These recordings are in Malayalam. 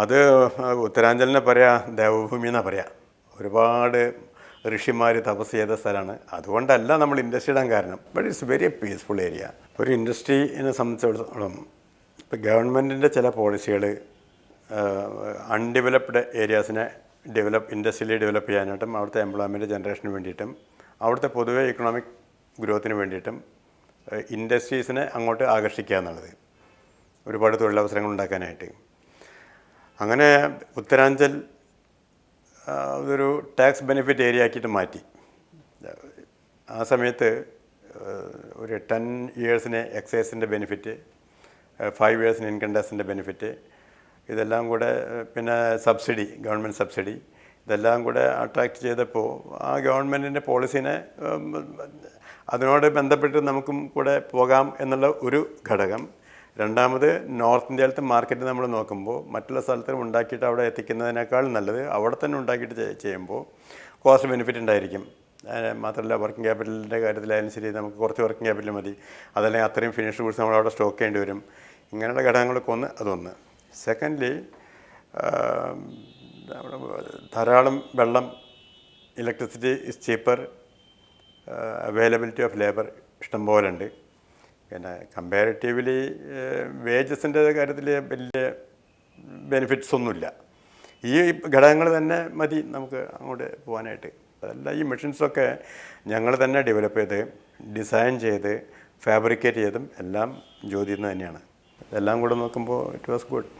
അത് ഉത്തരാഞ്ചലിനെ പറയാ ദേവഭൂമി എന്നാണ് പറയുക. ഒരുപാട് ഋഷിമാർ തപസ് ചെയ്ത സ്ഥലമാണ്. അതുകൊണ്ടല്ല നമ്മൾ ഇൻഡസ്ട്രി ഇടാൻ കാരണം. But it's very peaceful area. ഒരു ഇൻഡസ്ട്രീനെ സംബന്ധിച്ചിടത്തോളം ഇപ്പോൾ ഗവൺമെൻറ്റിൻ്റെ ചില പോളിസികൾ അൺഡെവലപ്ഡ് ഏരിയാസിനെ ഇൻഡസ്ട്രിയലി ഡെവലപ്പ് ചെയ്യാനായിട്ടും അവിടുത്തെ എംപ്ലോയ്മെൻറ്റ് ജനറേഷന് വേണ്ടിയിട്ടും അവിടുത്തെ പൊതുവെ ഇക്കണോമിക് ഗ്രോത്തിന് വേണ്ടിയിട്ടും ഇൻഡസ്ട്രീസിനെ അങ്ങോട്ട് ആകർഷിക്കുക എന്നുള്ളത്, ഒരുപാട് തൊഴിലവസരങ്ങൾ ഉണ്ടാക്കാനായിട്ട്. അങ്ങനെ ഉത്തരാഞ്ചൽ അതൊരു ടാക്സ് ബെനിഫിറ്റ് ഏരിയ ആക്കിയിട്ട് മാറ്റി. ആ സമയത്ത് ഒരു 10 ഇയേഴ്സിന് എക്സൈസിൻ്റെ ബെനിഫിറ്റ്, 5 ഇയേഴ്സിന് ഇൻകം ടാക്സിൻ്റെ ബെനിഫിറ്റ്, ഇതെല്ലാം കൂടെ പിന്നെ സബ്സിഡി, ഗവൺമെൻറ് സബ്സിഡി, ഇതെല്ലാം കൂടെ അട്രാക്റ്റ് ചെയ്തപ്പോൾ ആ ഗവൺമെൻറ്റിൻ്റെ പോളിസീനെ അതിനോട് ബന്ധപ്പെട്ട് നമുക്കും കൂടെ പോകാം എന്നുള്ള ഒരു ഘടകം. രണ്ടാമത് നോർത്ത് ഇന്ത്യയിലത്തെ മാർക്കറ്റ് നമ്മൾ നോക്കുമ്പോൾ മറ്റുള്ള സ്ഥലത്ത് ഉണ്ടാക്കിയിട്ട് അവിടെ എത്തിക്കുന്നതിനേക്കാൾ നല്ലത് അവിടെ തന്നെ ഉണ്ടാക്കിയിട്ട് ചെയ്യുമ്പോൾ കോസ്റ്റ് ബെനിഫിറ്റ് ഉണ്ടായിരിക്കും. മാത്രമല്ല വർക്കിംഗ് ക്യാപിറ്റലിൻ്റെ കാര്യത്തിലായാലും ശരി, നമുക്ക് കുറച്ച് വർക്കിംഗ് ക്യാപിറ്റൽ മതി, അതല്ലെങ്കിൽ അത്രയും ഫിനിഷ്ഡ് ഗുഡ്സ് നമ്മൾ അവിടെ സ്റ്റോക്ക് ചെയ്യേണ്ടി വരും. ഇങ്ങനെയുള്ള ഘടകങ്ങളൊക്കെ അതൊന്ന്. സെക്കൻഡ്ലി, ധാരാളം വെള്ളം, electricity is cheaper, availability of labour ഇഷ്ടം പോലെ ഉണ്ട്. പിന്നെ കമ്പാരിറ്റീവ്ലി വേജസിൻ്റെ കാര്യത്തിൽ വലിയ ബെനിഫിറ്റ്സ് ഒന്നുമില്ല. ഈ ഘടകങ്ങൾ തന്നെ മതി നമുക്ക് അങ്ങോട്ട് പോകാനായിട്ട്. അതല്ല, ഈ മെഷീൻസൊക്കെ ഞങ്ങൾ തന്നെ ഡെവലപ്പ് ചെയ്ത് ഡിസൈൻ ചെയ്ത് ഫാബ്രിക്കേറ്റ് ചെയ്തും എല്ലാം ജ്യോതിയിൽ നിന്ന് തന്നെയാണ്. ഇതെല്ലാം കൂടെ നോക്കുമ്പോൾ ഇറ്റ് വാസ് ഗുഡ്.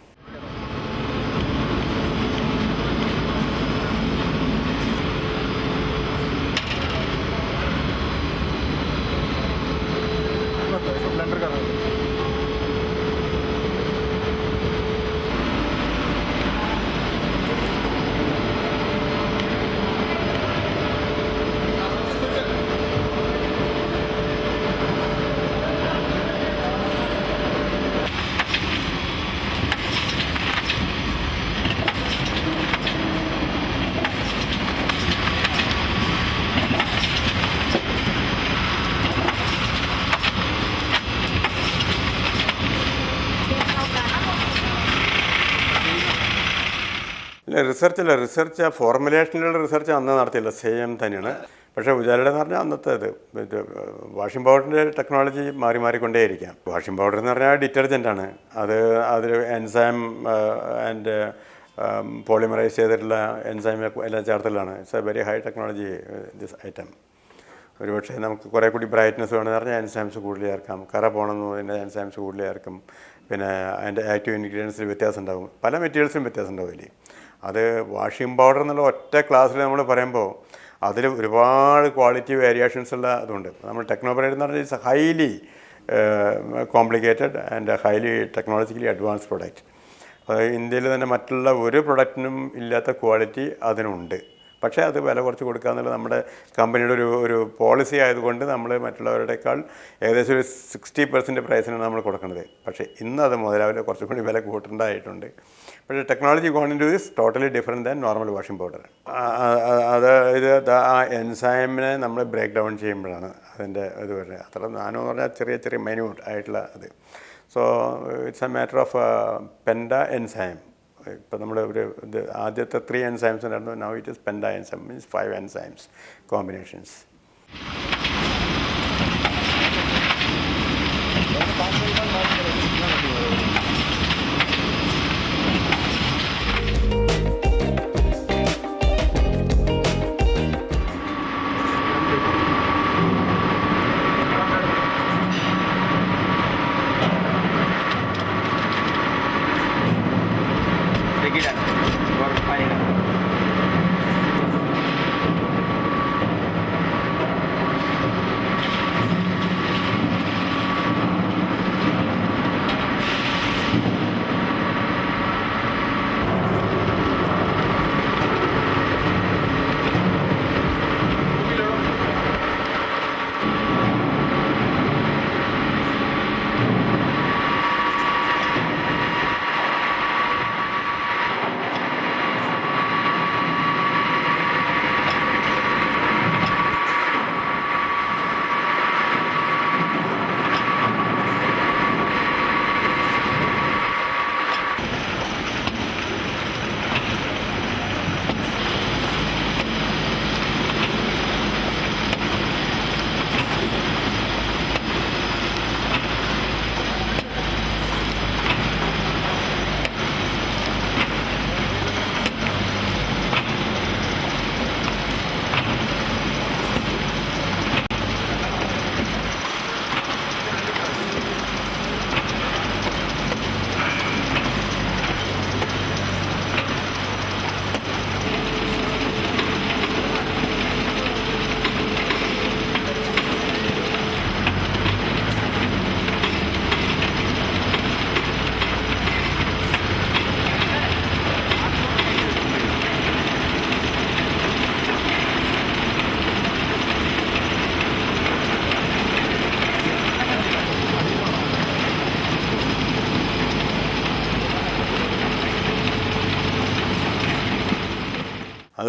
റിസർച്ച് ഫോർമുലേഷനിലുള്ള റിസർച്ച് അന്ന് നടത്തിയില്ല, സെയിം തന്നെയാണ്. പക്ഷേ ഉജാലയുടെ എന്ന് പറഞ്ഞാൽ അന്നത്തേത് വാഷിംഗ് പൗഡറിൻ്റെ ടെക്നോളജി മാറിക്കൊണ്ടേയിരിക്കാം. വാഷിംഗ് പൗഡർ എന്ന് പറഞ്ഞാൽ ഡിറ്റർജൻറ്റാണ്. അതിൽ എൻസൈം ആൻഡ് പോളിമറൈസ് ചെയ്തിട്ടുള്ള എൻസൈം എല്ലാം ചേർത്തലാണ്. It's a very high technology this item. ഒരുപക്ഷെ നമുക്ക് കുറേ കൂടി ബ്രൈറ്റ്നസ് വേണമെന്ന് പറഞ്ഞാൽ എൻസൈംസ് കൂടുതൽ ചേർക്കാം, കറ പോകണമെന്ന് പറഞ്ഞാൽ എൻസൈംസ് കൂടുതൽ ചേർക്കും. പിന്നെ അതിൻ്റെ ആക്റ്റീവ് ഇൻഗ്രീഡിയൻസിൽ വ്യത്യാസം ഉണ്ടാകും, പല മെറ്റീരിയൽസിനും വ്യത്യാസം ഉണ്ടാവില്ലേ. അത് വാഷിംഗ് പൗഡർ എന്നുള്ള ഒറ്റ ക്ലാസ്സിൽ നമ്മൾ പറയുമ്പോൾ അതിൽ ഒരുപാട് ക്വാളിറ്റി വേരിയേഷൻസ് ഉള്ള അതുണ്ട്. നമ്മൾ ടെക്നോപ്രൈഡ് എന്ന് പറഞ്ഞാൽ it's highly complicated and highly technologically advanced product. ഇന്ത്യയിൽ തന്നെ മറ്റുള്ള ഒരു പ്രൊഡക്റ്റിനും ഇല്ലാത്ത ക്വാളിറ്റി അതിനുണ്ട്. പക്ഷേ അത് വില കുറച്ച് കൊടുക്കുക എന്നുള്ളത് നമ്മുടെ കമ്പനിയുടെ ഒരു പോളിസി ആയതുകൊണ്ട് നമ്മൾ മറ്റുള്ളവരുടെക്കാൾ ഏകദേശം ഒരു 60% പ്രൈസിനാണ് നമ്മൾ കൊടുക്കുന്നത്. പക്ഷേ ഇന്ന് അത് മുതലാവില്ല, കുറച്ചും കൂടി വില കൂട്ടേണ്ടതായിട്ടുണ്ട്. പക്ഷേ technology gone into this totally different than normal washing powder. ആ എൻസൈമിനെ നമ്മൾ ബ്രേക്ക് ഡൗൺ ചെയ്യുമ്പോഴാണ് അതിൻ്റെ ഇത് വരുന്നത്. അത്ര നാനോ എന്ന് പറഞ്ഞാൽ ചെറിയ മൈന്യൂട്ട് ആയിട്ടുള്ള അത്. So it's A matter of penta enzyme. ഇപ്പോൾ നമ്മൾ ആദ്യത്തെ 3 എൻസൈംസ് ഉണ്ടായിരുന്നു. Now it is penta enzyme, means 5 enzymes combinations.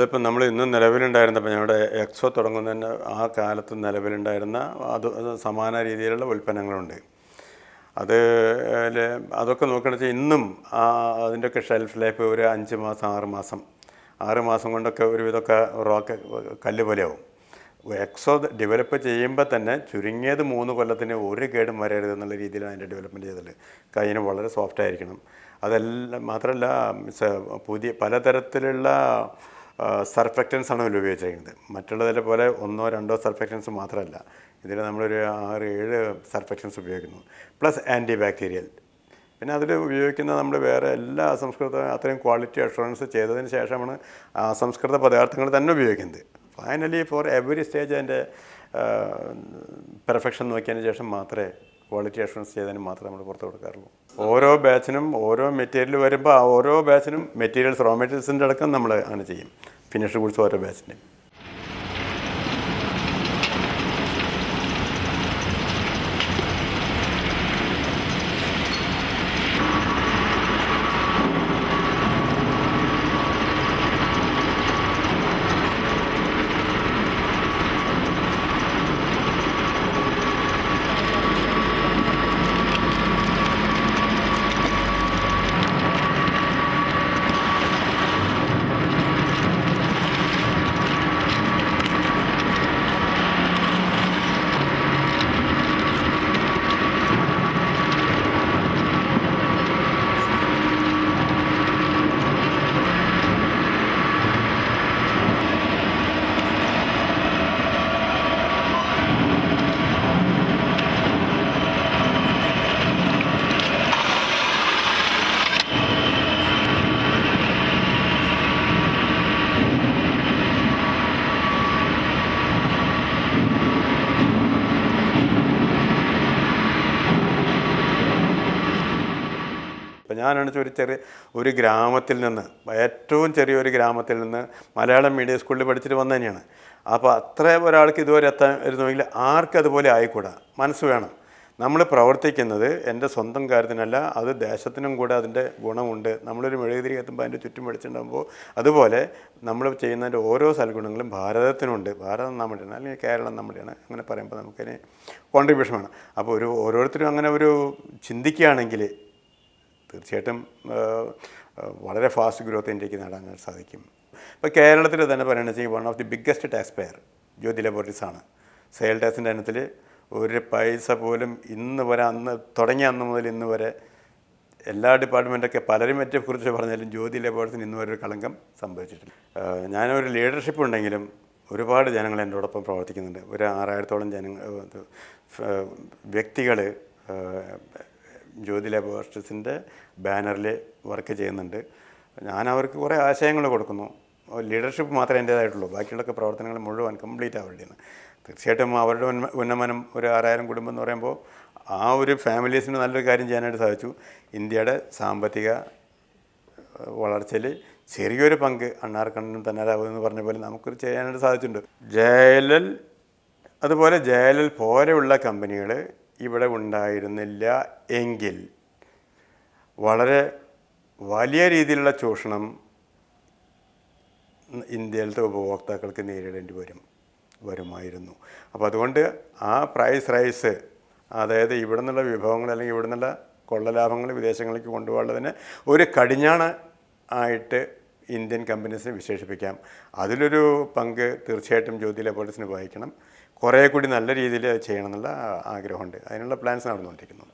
അതിപ്പോൾ നമ്മൾ ഇന്നും നിലവിലുണ്ടായിരുന്നപ്പോൾ ഞങ്ങളുടെ എക്സോ തുടങ്ങുന്നതിന് ആ കാലത്ത് നിലവിലുണ്ടായിരുന്ന സമാന രീതിയിലുള്ള ഉൽപ്പന്നങ്ങളുണ്ട്. അതൊക്കെ നോക്കുകയാണെന്ന് വെച്ചാൽ ഇന്നും അതിൻ്റെയൊക്കെ ഷെൽഫ് ലൈഫ് ഒരു 5 മാസം 6 മാസം കൊണ്ടൊക്കെ ഒരുവിധമൊക്കെ റോക്ക് കല്ല് പോലെയാവും. എക്സോ ഡെവലപ്പ് ചെയ്യുമ്പോൾ തന്നെ ചുരുങ്ങിയത് 3 കൊല്ലത്തിന് ഒരു കേടും വരരുത് എന്നുള്ള രീതിയിലാണ് അതിൻ്റെ ഡെവലപ്മെൻറ്റ് ചെയ്തത്. കയ്യിന് വളരെ സോഫ്റ്റ് ആയിരിക്കണം. അതെല്ലാം മാത്രമല്ല പുതിയ പലതരത്തിലുള്ള സർഫെക്റ്റൻസാണ് ഇതിൽ ഉപയോഗിച്ചിരിക്കുന്നത്. മറ്റുള്ളതിലെ പോലെ 1-2 സർഫെക്റ്റൻസ് മാത്രമല്ല, ഇതിൽ നമ്മളൊരു 6-7 സർഫെക്റ്റൻസ് ഉപയോഗിക്കുന്നു, പ്ലസ് ആൻറ്റി ബാക്ടീരിയൽ. പിന്നെ അതിൽ ഉപയോഗിക്കുന്ന നമ്മൾ വേറെ എല്ലാ അസംസ്കൃത അത്രയും ക്വാളിറ്റി അഷുറൻസ് ചെയ്തതിന് ശേഷമാണ് അസംസ്കൃത പദാർത്ഥങ്ങൾ തന്നെ ഉപയോഗിക്കുന്നത്. ഫൈനലി ഫോർ എവറി സ്റ്റേജ് അതിൻ്റെ പെർഫെക്ഷൻ നോക്കിയതിന് ശേഷം മാത്രമേ ക്വാളിറ്റി അഷുറൻസ് ചെയ്തതിന് മാത്രമേ നമ്മൾ പുറത്ത് കൊടുക്കാറുള്ളൂ. ഓരോ ബാച്ചിനും ഓരോ മെറ്റീരിയൽ വരുമ്പോൾ ആ ഓരോ ബാച്ചിനും മെറ്റീരിയൽസ് റോ മെറ്റീരിയൽസിൻ്റെ അടക്കം നമ്മൾ അങ്ങനെ ചെയ്യും. ഫിനിഷ്ഡ് ഗുഡ്സ് ഓരോ ബാച്ചിൻ്റെ. ഞാനാണ് ഒരു ഗ്രാമത്തിൽ നിന്ന്, ഏറ്റവും ചെറിയൊരു ഗ്രാമത്തിൽ നിന്ന് മലയാളം മീഡിയം സ്കൂളിൽ പഠിച്ചിട്ട് വന്നു തന്നെയാണ്. അപ്പോൾ അത്ര ഒരാൾക്ക് ഇതുവരെ എത്താൻ വരുന്നെങ്കിൽ ആർക്കതുപോലെ ആയിക്കൂടാ. മനസ്സ് വേണം. നമ്മൾ പ്രവർത്തിക്കുന്നത് എൻ്റെ സ്വന്തം കാര്യത്തിനല്ല, അത് ദേശത്തിനും കൂടെ അതിൻ്റെ ഗുണമുണ്ട്. നമ്മളൊരു മെഴുകുതിരി എത്തുമ്പോൾ അതിൻ്റെ ചുറ്റും വെളിച്ചുണ്ടാകുമ്പോൾ അതുപോലെ നമ്മൾ ചെയ്യുന്നതിൻ്റെ ഓരോ സൽഗുണങ്ങളും ഭാരതത്തിനുണ്ട്. ഭാരതം നമ്മുടെയാണ്, അല്ലെങ്കിൽ കേരളം നമ്മുടെയാണ്. അങ്ങനെ പറയുമ്പോൾ നമുക്കതിന് കോൺട്രിബ്യൂഷൻ വേണം. അപ്പോൾ ഓരോരുത്തരും അങ്ങനെ ഒരു ചിന്തിക്കുകയാണെങ്കിൽ തീർച്ചയായിട്ടും വളരെ ഫാസ്റ്റ് ഗ്രോത്ത് ഇന്ത്യക്ക് നേടാനായിട്ട് സാധിക്കും. ഇപ്പോൾ കേരളത്തിൽ തന്നെ പറയുകയാണെന്ന് വെച്ചാൽ one of the biggest taxpayer Jyothy laboratories ആണ്. സെയിൽ ടാക്സിൻ്റെ ഇനത്തിൽ ഒരു പൈസ പോലും ഇന്ന് വരെ, തുടങ്ങിയ അന്ന് മുതൽ ഇന്ന് വരെ എല്ലാ ഡിപ്പാർട്ട്മെൻറ്റൊക്കെ പലരും മറ്റെക്കുറിച്ച് പറഞ്ഞാലും ജ്യോതി ലബോറട്ടറീസിന് ഇന്ന് വരെ ഒരു കളങ്കം സംഭവിച്ചിട്ടില്ല. ഞാനൊരു ലീഡർഷിപ്പ് ഉണ്ടെങ്കിലും ഒരുപാട് ജനങ്ങൾ എന്നോടൊപ്പം പ്രവർത്തിക്കുന്നുണ്ട്. ഒരു 6000-ഓളം വ്യക്തികൾ ജ്യോതി ലബോറട്ടറീസിൻ്റെ ബാനറിൽ വർക്ക് ചെയ്യുന്നുണ്ട്. ഞാൻ അവർക്ക് കുറേ ആശയങ്ങൾ കൊടുക്കുന്നു. ലീഡർഷിപ്പ് മാത്രമേ എൻ്റേതായിട്ടുള്ളൂ. ബാക്കിയുള്ളൊക്കെ പ്രവർത്തനങ്ങൾ മുഴുവൻ കംപ്ലീറ്റ് അവരുടെയാണ്. തീർച്ചയായിട്ടും അവരുടെ ഉന്നമനം, ഒരു 6000 കുടുംബം എന്ന് പറയുമ്പോൾ ആ ഒരു ഫാമിലീസിന് നല്ലൊരു കാര്യം ചെയ്യാനായിട്ട് സാധിച്ചു. ഇന്ത്യയുടെ സാമ്പത്തിക വളർച്ചയിൽ ചെറിയൊരു പങ്ക് അണ്ണാർക്കണ്ണനും തന്നാലാവുമെന്ന് പറഞ്ഞ പോലെ നമുക്കൊരു ചെയ്യാനായിട്ട് സാധിച്ചിട്ടുണ്ട്. അതുപോലെ JLL പോലെയുള്ള കമ്പനികൾ ഇവിടെ ഉണ്ടായിരുന്നില്ല എങ്കിൽ വളരെ വലിയ രീതിയിലുള്ള ചൂഷണം ഇന്ത്യയിലത്തെ ഉപഭോക്താക്കൾക്ക് നേരിടേണ്ടി വരുമായിരുന്നു. അപ്പോൾ അതുകൊണ്ട് ആ പ്രൈസ് റൈസ്, അതായത് ഇവിടെ നിന്നുള്ള വിഭവങ്ങൾ അല്ലെങ്കിൽ ഇവിടെ നിന്നുള്ള കൊള്ളലാഭങ്ങൾ വിദേശങ്ങളിലേക്ക് കൊണ്ടുപോകുന്നതിന് ഒരു കടിഞ്ഞാണ് ആയിട്ട് ഇന്ത്യൻ കമ്പനീസിനെ വിശേഷിപ്പിക്കാം. അതിലൊരു പങ്ക് തീർച്ചയായിട്ടും ജ്യോതി ലബോറട്ടറീസിന് വഹിക്കണം. കുറേ കൂടി നല്ല രീതിയിൽ ചെയ്യണം എന്നുള്ള ആഗ്രഹമുണ്ട്. അതിനുള്ള പ്ലാൻസ് നടന്നുകൊണ്ടിരിക്കുന്നു.